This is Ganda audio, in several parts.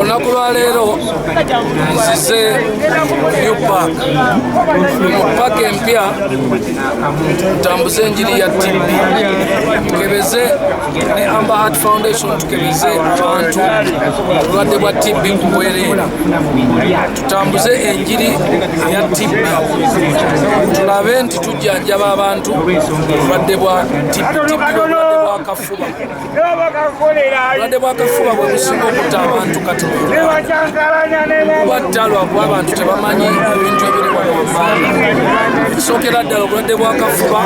Olunaku lwa leero nzize New Park. Mu paaka empya tutambuze enjiri ya TB, tukebeze ne Amber Heart Foundation, tukebeze abantu obulwadde bwa TB ku bwereere. Tutambuze enjiri ya TB, tulabe nti tujjanjaba abantu obulwadde bwa TB. Obulwadde bwa kafuba, obulwadde bwa kafuba bwe businga okutta abantu kati kubatta lwakuba abantu tebamanyi ebintu ebiri wano wabbanga. Ekisookera ddala obulwadde bwa kafuba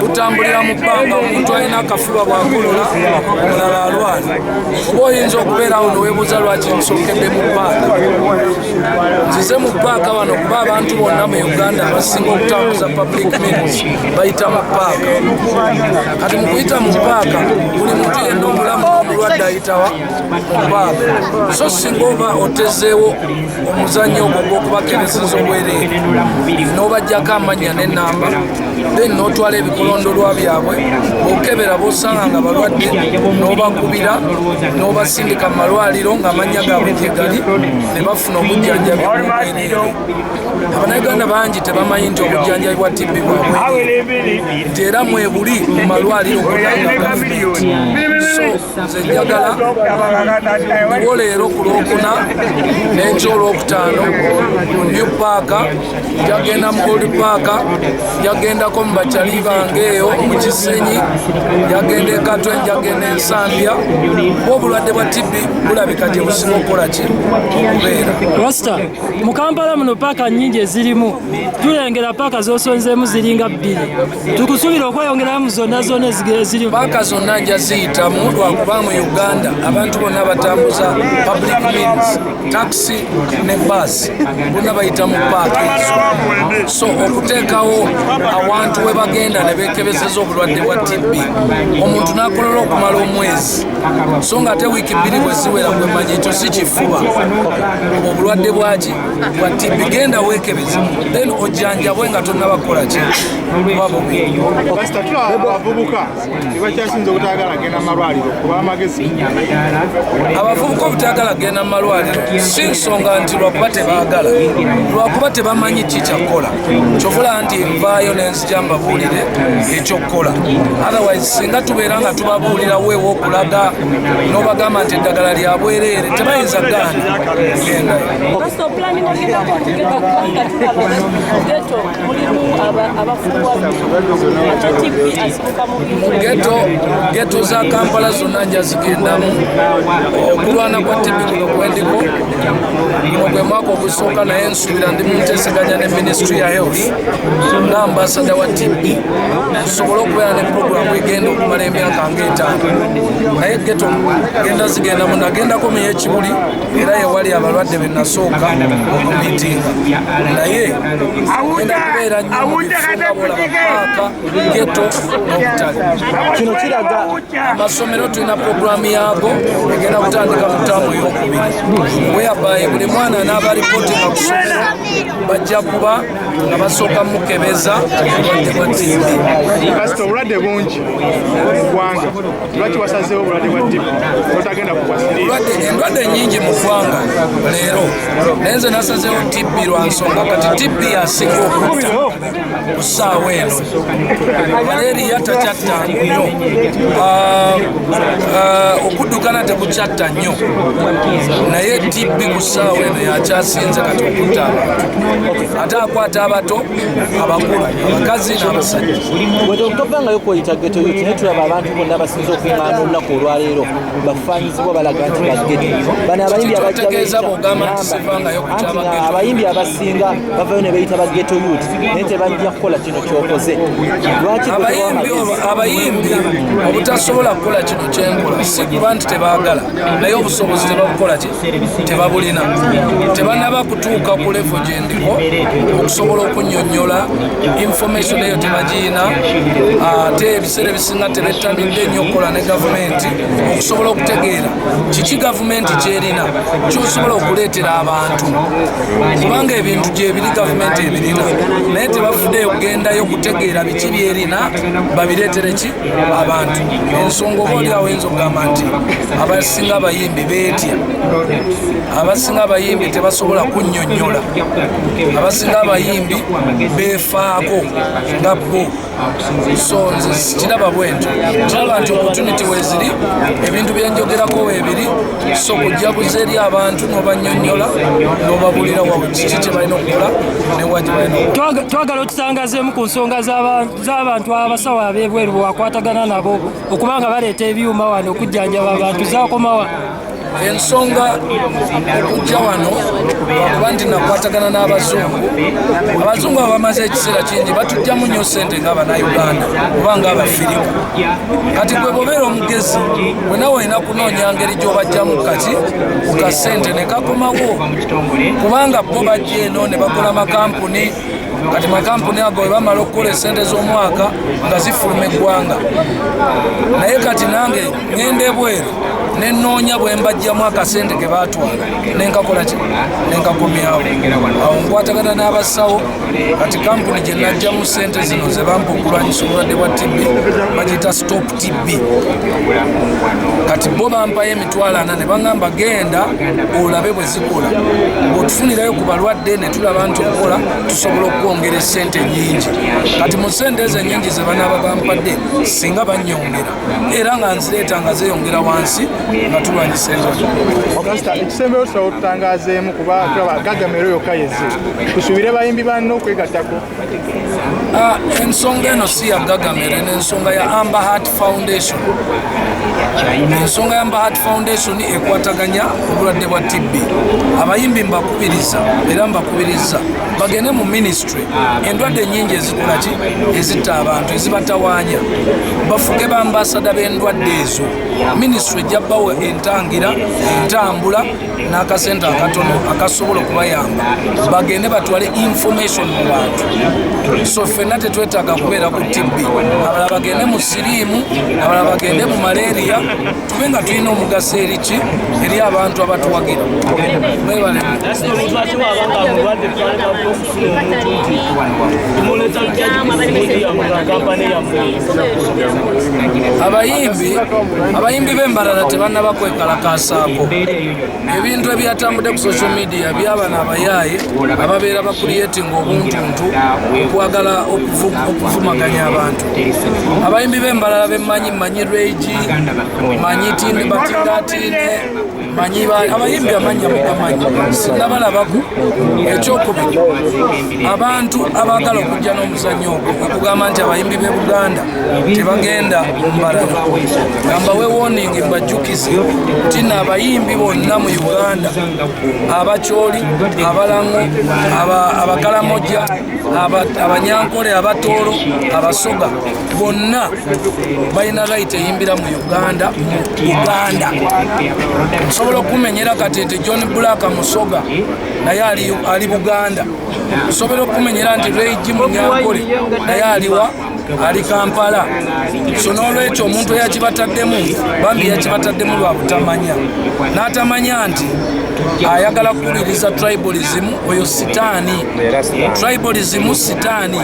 butambulira mu bbanga. Omuntu alina akafuba bw'akolola omulala alwala. Oba oyinza okubeerawo neweebuuza lwaki nsookedde mu paaka. Nzize mu paaka wano kuba abantu bonna mu Uganda basinga okutambuza public meetings bayita mu paaka. Kati mu kuyita mu paaka buli muntu yenna omulamu omulwadde ayitawa mu paaka. So singa oba otezeewo omuzannyo ogwo gw'okubakereseza obwereere n'obajjako amannya n'ennamba, then n'otwala ebikolondolwa byabwe, okebera b'osanga nga balwadde n'obakubira n'obasindika mu malwaliro ng'amannya gaabwe tegali, ne bafuna obujjanjabi obwereere. Abannayuganda bangi tebamanyi nti obujjanjabi bwa TB bwabwereere nti era mwebuli mu malwaliro gonna gavumenti. So nze njagala ndiwo leero ku Lwokuna n'enkya Olwokutaano mu New Park, njagenda mu Old Park, njagendako mu bakyali bange eyo mu Kisenyi, njagenda e Katwe, njagenda e Nsambya. Obulwadde bwa TB bulabika gye businga okukola ki okubeera. Rasta, mu Kampala muno paaka nnyingi ezirimu, tulengera paaka z'osonzeemu ziringa 2. Tukusuubira okweyongeramu zonna ezirimu. Paaka zonna nja ziyitamu lwakuba mu Uganda abantu bonna batambuza public means, taxi ne bus bonna bayita mu paaka ezo. So okuteekawo awantu we bagenda ne beekebezeza obulwadde bwa TB, omuntu n'akolola okumala omwezi, so nga ate wiiki 2 bwe ziwera gwe manyi ekyo si kifuba. Obulwadde bwaki bwa TB, genda weekebeza then ojjanjabwe nga tonnabakola ki kuba bubi. Abavubuka tebakyasinza obutaagala genda mu malwaliro kuba amagezi. Abavubuka obutaagala genda mu malwaliro si nsonga nti lwakuba tebaagala, lwakuba tebamanyi ki kyakukola. Kyovula nti nvaayo nenzija mbabuulire ekyokukola. Otherwise singa tubeera nga tubabuulira weewo okulaga n'obagamba nti eddagala lya bwereere tebayinza gaana kugenda. Geto za Kampala zonna nja zigendamu. Okulwana kwa TB kuno kwendiko, guno gwe mwaka ogusooka, naye nsuubira ndi mu nteeseganya ne Ministry ya Health nga ambasada wa TB tusobole okubeera ne programu egenda okumala emyaka nga 5. Naye geto genda zigendamu, nagendako mu y'Ekibuli era yewali abalwadde be nasooka okumiitinga, naye genda kubeera nnyo mu bifunga bwolaba paaka, geto n'obutale. Kino kiraga amasomero tulina programu yaago egenda kutandika mu ttaamu ey'okubiri, whereby buli mwana n'abaripootinga ku ssomero bajja kuba nga basooka mukebeza obulwadde bwa TB. Kasita obulwadde bungi mu ggwanga, lwaki wasazeewo obulwadde bwa TB otagenda kukwasirira? Endwadde nnyingi mu ggwanga leero, naye nze nasazeewo TB lwa nsonga kati TB yasinga okutta ku ssaawa eno. Malaria takyatta nnyo, okuddukana tekukyatta nnyo, naye TB ku ssaawa eno yakyasinze kati okutta abantu. Ate akwata abato, abakulu, abakazi n'abasajja. Bwetobangayo kweyita geto youth naye tulaba abantu bonna basinza okuŋŋaana olunaku olwaleero bakufaanyizibwa balaga nti bageto. Bano abayimbi abayimbi abasinga bavayo ne bayita bageto youth naye tebajja kukola kino kyokoze. Lwaki abayimbi obutasobola kukola kino kyenkola si kuba nti tebaagala, naye obusobozi tebabukola ki tebabulina, tebanaba kutuuka ku levo gye ndiko okusobola okunnyonnyola information eyo tebagiyina. Ate ebiseera ebisinga tebettanidde nnyo okukola ne gavumenti okusobola okutegeera kiki gavumenti kyerina kyosobola okuleetera abantu, kubanga ebintu gyebiri gavumenti ebirina, naye tebafuddeyo kugendayo okutegeera biki byerina babireetere ki abantu. Ensonga oba oli awo oyinza okugamba nti abasinga abasinga abayimbi beetya, abasinga abayimbi tebasobola kunnyonnyola, abasinga abayimbi beefaako nga bo. So nze kiraba bwento, kiraba nti opportunity weeziri, ebintu byenjogerako weebiri, so kujaguza eri abantu n'obannyonnyola n'obabulira kiki kye balina okukola ne wa gye balina okukola. Twagala otutangazeemu ku nsonga z'abantu abasawo ab'ebweru bwe wakwatagana nabo okubanga baleeta ebyuma wano okujjanjaba abantu zaakomawa. Ensonga okujja wano lwakuba nti nakwatagana n'abazungu. Abazungu abamaze ekiseera kingi batujjamu nnyo ssente ng'Abannayuganda oba ng'Abafirika. Kati gwe bw'obeera omugezi wena walina kunoonya ngeri gy'obajjamu kati ku kasente ne kakomawo, kubanga bo bajja eno ne bakola makampuni. Kati makampuni ago bwe bamala okukola essente z'omwaka nga zifuluma eggwanga. Naye kati nange ŋŋenda ebweru ne nnoonya bwe mbajjamu akasente ke baatwala nenkakola ki nenkakomyawo. Awo nkwatagana n'abasawo, kati kampuni gye najjamu ssente zino ze bampa okulwanyisa obulwadde bwa TB bagiyita Stop TB. Kati bo bampayo emitwalo 4 ne baŋŋamba genda olabe bwe zikola, bw'otufunirayo ku balwadde ne tulaba nti okola tusobola okwongera essente nnyingi. Kati mu ssente ezo ennyingi ze banaaba bampadde singa bannyongera era nga nzireeta nga zeeyongera wansi nga tulwanyisa enzozi. Ekisembeyo tusobola otutangazeemu kuba tulaba gagamero yokka yezze, tusuubire bayimbi banno okwegattako. Ensonga eno si ya gagamero, n'ensonga ya Amber Heart Foundation. Ensonga ya Amber Heart Foundation ekwataganya obulwadde bwa TB. Abayimbi mbakubiriza era mbakubiriza bagende mu ministry. Endwadde nnyingi ezikola ki ezitta abantu ezibatawaanya, bafuge bambasada b'endwadde ezo. Ministry ejja bbawo entangira, entambula n'akasente akatono akasobola okubayamba bagende batwale information mu bantu. So ffenna tetwetaaga kubeera ku TB, abalala bagende mu siriimu, abalala bagende mu malaria, tube nga tulina omugaso eri ki eri abantu abatuwagira. Mwebale. Abayimbi b'embalala tebannaba kwekalakaasaako. Ebintu ebyatambudde ku social media by'abana abayaaye ababeera bakuliyetinga obuntuntu okwagala okuvumaganya abantu. Abayimbi b'embalala bemmanyi Regi, manyi Tindi Batindatine, manyi abayimbi amanya mugamanyi sinnabalabako. Ekyokubiri, abantu abaagala okujja n'omuzannyo ogwo okugamba nti abayimbi b'e Buganda tebagenda mu mbalala, gamba weewoningi mbajjukize nti nno abayimbi bonna mu Uganda, Abakyoli, Abalango, Abakalamoja, Abanyankole, Abatooro, Abasoga, bonna balina right eyimbira mu Uganda. Nsobola okumenyera kati nti John Black Musoga naye ali Buganda. Nsobola okumenyera nti Regi Munyankole naye aliwa ali Kampala. So n'olwekyo omuntu eyakibataddemu bambi yakibataddemu lwa butamanya, n'atamanya nti ayagala kukuliriza tribalism, oyo sitaani. Tribalism sitaani.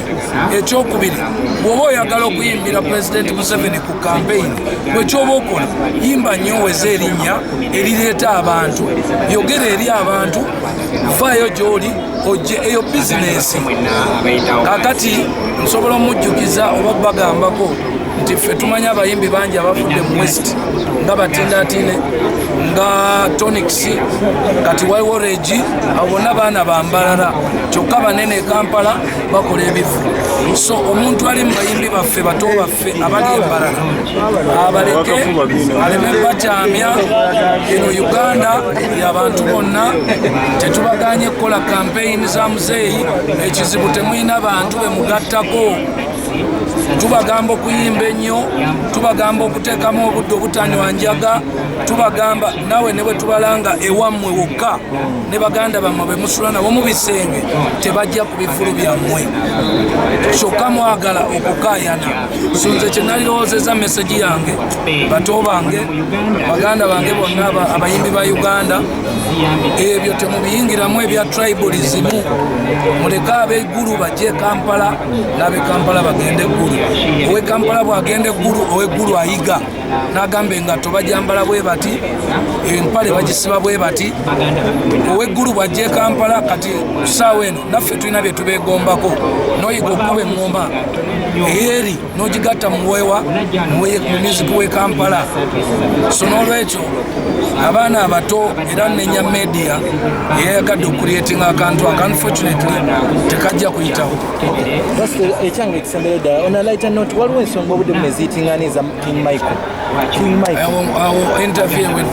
Ekyokubiri, bw'oba oyagala okuyimbira President Museveni ku campaign, bwekyoba okola yimba nnyo weza erinnya erireeta abantu, yogera eri abantu, vaayo gy'oli ojje eyo bizinesi. Kakati nsobola omujjukiza oba bagambako nti ffe tumanya abayimbi bangi abafudde mu West nga Batindatine, nga Tonix, kati waliwo Regi, abo bonna baana bambalala, kyokka banene e Kampala bakola ebivu. So omuntu ali mu bayimbi baffe bato baffe abali embalala abaleke aleme bakyamya. Eno Uganda y'abantu bonna, tetubaganye kukola campaign za muzeeyi. Ekizibu temulina bantu bemugattako. Tubagamba okuyimba ennyo, tubagamba okuteekamu obudde obutanywa njaga, tubagamba nawe ne bwe tubalanga ewammwe wokka ne baganda bammwe be musula nabo mu bisenge tebajja ku bifulu byammwe, kyokka mwagala okukaayana. So nze kye nalirowoozeza mesegi yange bato bange, baganda bange bonna abayimbi ba Uganda, ebyo temubiyingiramu ebya tribalism. Muleke ab'eggulu bajje e Kampala, n'ab'e Kampala bagende eggulu. Ow'e Kampala bw'agenda eggulu, ow'eggulu ayiga. n'agamba engatto bajambala bwe bati, empale bagisiba bwe bati, ow'eggulu bw'ajja e Kampala kati kusaawa eno naffe tulina bye tubeegombako n'oyiga okuba eŋŋoma eri n'ogigatta muwewa mu music w'e Kampala. So n'olwekyo abaana abato era nenya media eyayagadde okuliyetinga akantu unfortunately tekajja kuyitawo. Ekyange ekisembera ddala on a lighter note waliwo ensonga obudde muneziyitinganiza King Michael. Awo interview with